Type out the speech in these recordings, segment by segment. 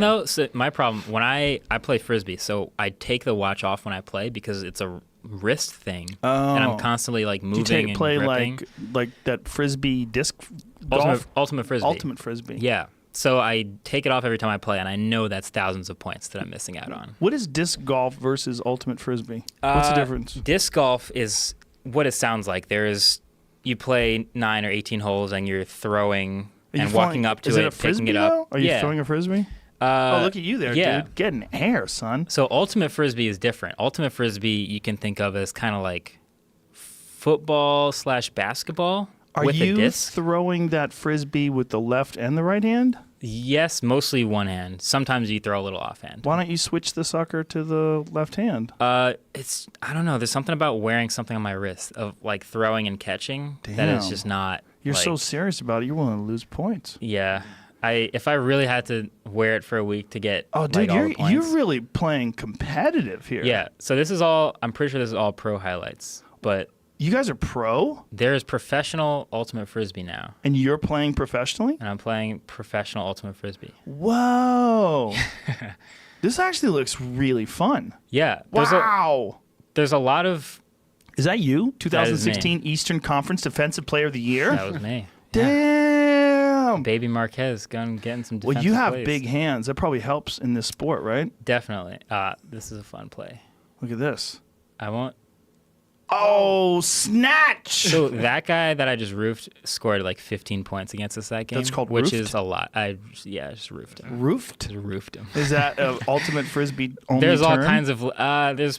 No, so my problem when I play Frisbee, so I take the watch off when I play because it's a wrist thing, and I'm constantly like moving Do you and play gripping. like that Frisbee disc golf? Ultimate Frisbee. Ultimate Frisbee. Yeah. So I take it off every time I play, and I know that's thousands of points that I'm missing out on. What is disc golf versus Ultimate Frisbee? What's the difference? Disc golf is what it sounds like. You play 9 or 18 holes, and you're throwing and walking up to it, picking it up. Though? Are you throwing a Frisbee? Oh, look at you there, dude. Getting air, son. So Ultimate Frisbee is different. Ultimate Frisbee you can think of as kind of like football/basketball with a disc. Are you throwing that Frisbee with the left and the right hand? Yes, mostly one hand. Sometimes you throw a little offhand. Why don't you switch the sucker to the left hand? I don't know. There's something about wearing something on my wrist of like throwing and catching that is just not. You're so serious about it. You're willing to lose points. Yeah. If I really had to wear it for a week to get dude, like, all the points. You're really playing competitive here. Yeah. So this is all. I'm pretty sure this is all pro highlights, but. You guys are pro? There's professional Ultimate Frisbee now. And you're playing professionally? And I'm playing professional Ultimate Frisbee. Whoa. This actually looks really fun. Yeah. Wow. There's a lot of... Is that you? 2016 Eastern Conference Defensive Player of the Year? That was me. Damn. Baby Marques getting some defensive Well, you have plays. big hands. That probably helps in this sport, right? Definitely. This is a fun play. Look at this. I won't... Oh, snatch! So that guy that I just roofed scored like 15 points against us that game. That's called which roofed? is a lot. I just roofed him. Roofed? Just roofed him. Is that Ultimate Frisbee only There's all term? kinds of there's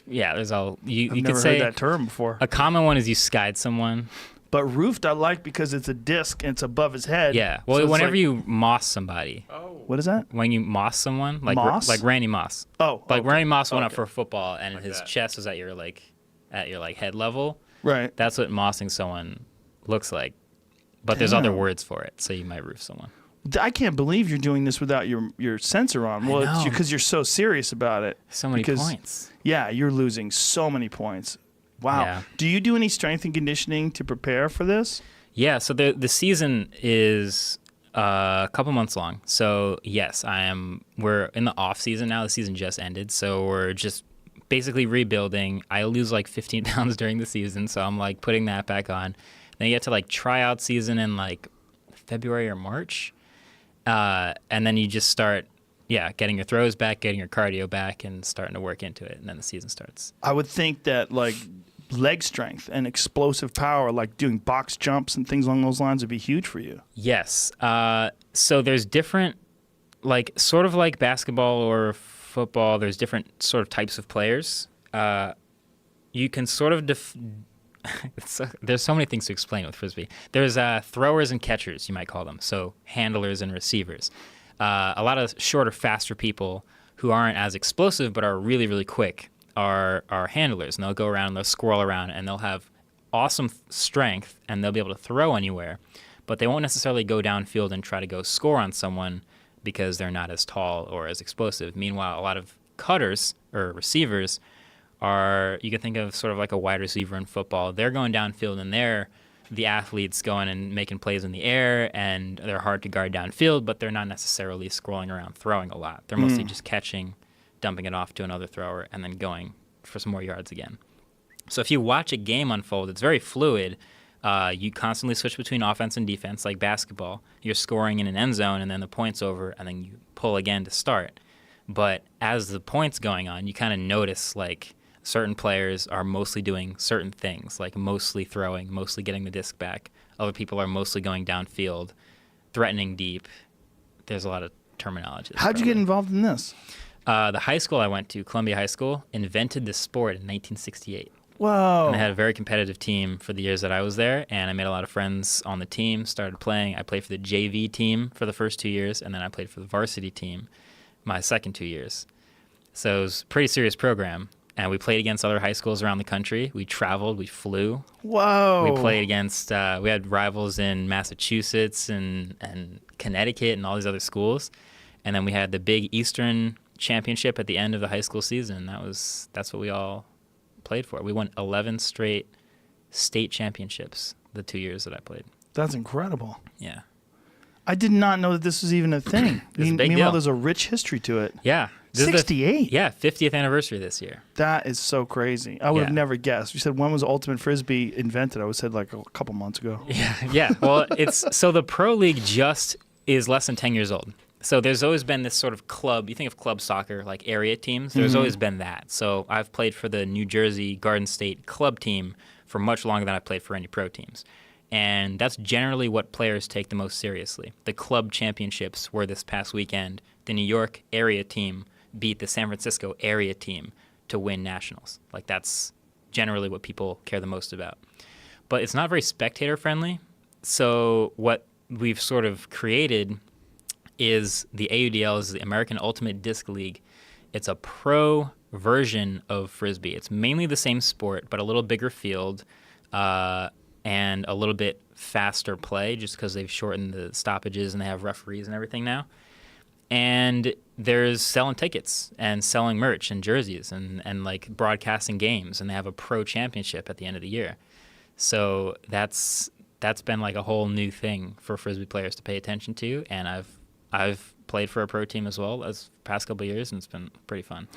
all you I've could never say heard that term before. A common one is you skied someone. But roofed I like because it's a disc and it's above his head. Yeah. Well, So it's whenever like, you moss somebody. Oh. What is that? When you moss someone, like Moss? like Randy Moss. Oh. Like okay. Randy Moss went up Okay. for football and like his chest was at your head level. Right. That's what mossing someone looks like. But there's other words for it, so you might roof someone. I can't believe you're doing this without your sensor on. Well, it's because you're so serious about it. So many points. Yeah, you're losing so many points. Wow. Yeah. Do you do any strength and conditioning to prepare for this? Yeah, so the season is a couple months long. So, yes, we're in the off season now. The season just ended, so we're just basically rebuilding. I lose like 15 pounds during the season, so I'm like putting that back on. Then you get to like tryout season in like February or March. And then you just start, getting your throws back, getting your cardio back, and starting to work into it. And then the season starts. I would think that like leg strength and explosive power, like doing box jumps and things along those lines would be huge for you. Yes. So there's different, like sort of like basketball or football, there's different sort of types of players. You can sort of there's so many things to explain with Frisbee. There's throwers and catchers, you might call them. So handlers and receivers. A lot of shorter, faster people who aren't as explosive but are really, really quick are handlers. And they'll go around, they'll squirrel around, and they'll have awesome strength, and they'll be able to throw anywhere. But they won't necessarily go downfield and try to go score on someone because they're not as tall or as explosive. Meanwhile, a lot of cutters or receivers you can think of sort of like a wide receiver in football. They're going downfield and they're the athletes going and making plays in the air, and they're hard to guard downfield, but they're not necessarily scrolling around throwing a lot. They're mostly just catching, dumping it off to another thrower, and then going for some more yards again. So if you watch a game unfold, it's very fluid. You constantly switch between offense and defense like basketball. You're scoring in an end zone, and then the point's over, and then you pull again to start. But as the point's going on, you kind of notice like certain players are mostly doing certain things, like mostly throwing, mostly getting the disc back. Other people are mostly going downfield, threatening deep. There's a lot of terminology. How'd you get involved in this? The high school I went to, Columbia High School, invented this sport in 1968. Whoa. And I had a very competitive team for the years that I was there, and I made a lot of friends on the team, started playing. I played for the JV team for the first 2 years, and then I played for the varsity team my second 2 years. So it was a pretty serious program, and we played against other high schools around the country. We traveled, we flew. Whoa. We played against, we had rivals in Massachusetts and Connecticut and all these other schools. And then we had the big Eastern Championship at the end of the high school season. That's what we all played for. We won 11 straight state championships the 2 years that I played. That's incredible. Yeah. I did not know that this was even a thing. It's a big Meanwhile, deal. there's a rich history to it. Yeah. This is 68. Yeah, 50th anniversary this year. That is so crazy. I would have Yeah. never guessed. You said when was Ultimate Frisbee invented? I would have said like a couple months ago. Yeah. Well, so the Pro League just is less than 10 years old. So there's always been this sort of club. You think of club soccer, like area teams. There's always been that. So I've played for the New Jersey Garden State club team for much longer than I've played for any pro teams. And that's generally what players take the most seriously. The club championships were this past weekend. The New York area team beat the San Francisco area team to win nationals. Like, that's generally what people care the most about. But it's not very spectator friendly. So what we've sort of created is the AUDL, is the American Ultimate Disc League. It's a pro version of Frisbee. It's mainly the same sport, but a little bigger field and a little bit faster play, just because they've shortened the stoppages and they have referees and everything now. And there's selling tickets and selling merch and jerseys and like broadcasting games, and they have a pro championship at the end of the year. So that's been like a whole new thing for Frisbee players to pay attention to, and I've played for a pro team as well as the past couple of years, and it's been pretty fun.